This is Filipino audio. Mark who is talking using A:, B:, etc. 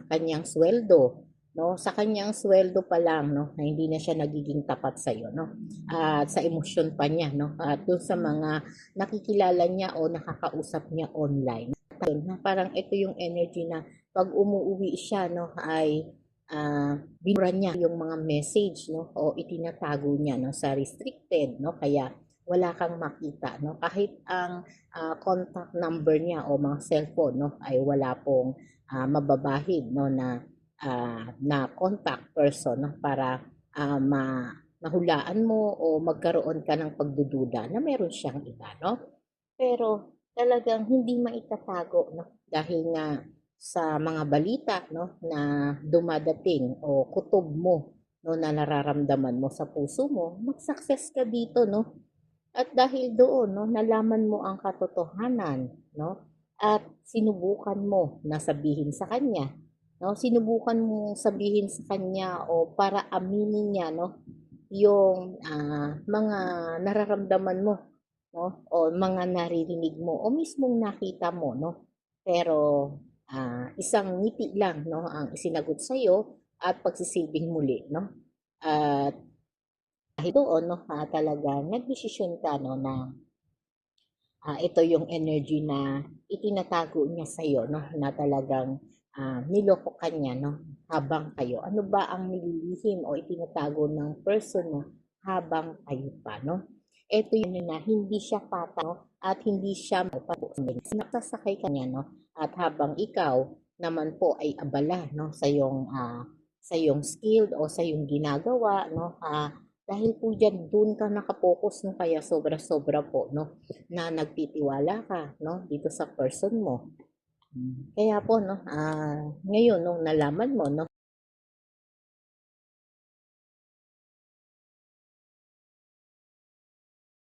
A: kanyang sweldo, no? Sa kanyang sweldo pa lang, no, na hindi na siya nagiging tapat sa iyo, no? At sa emosyon pa niya, no? At doon sa mga nakikilala niya o nakakausap niya online. Na parang ito yung energy na pag umuuwi siya, no, ay binura niya yung mga message, no, o itinatago niya, no, sa restricted, no, kaya wala kang makita, no, kahit ang contact number niya o mga cellphone, no, ay wala pong mababahid, no, na contact person, no, para mahulaan mo o magkaroon ka ng pagdududa na meron siyang iba, no? Pero talagang hindi maitatago, no, dahil nga sa mga balita, no, na dumadating o kutob mo, no, na nararamdaman mo sa puso mo, mag-success ka dito, no? At dahil doon, no, nalaman mo ang katotohanan, no, at sinubukan mo na sabihin sa kanya, no, sinubukan mo sabihin sa kanya o para aminin niya, no, yung mga nararamdaman mo, no, o mga naririnig mo o mismong nakita mo, no. Pero isang ngiti lang, no, ang isinagot sa iyo at pagsisilbing muli, no. At dahil doon, no, talagang nagdesisyon ka, no, na ito yung energy na itinatago niya sa iyo, no, na talagang niloko ka niya, no, habang kayo. Ano ba ang nililihim o itinatago ng person mo habang kayo pa, no? Ito yun na hindi siya pata, no, at hindi siya nagsasakay ka niya, no, at habang ikaw naman po ay abala, no, sa iyong skill o sa iyong ginagawa, no, dahil po dyan, doon ka nakapokus, no, kaya sobra-sobra po, no, na nagtitiwala ka, no, dito sa person mo. Kaya po, no, ngayon nung nalaman mo, no,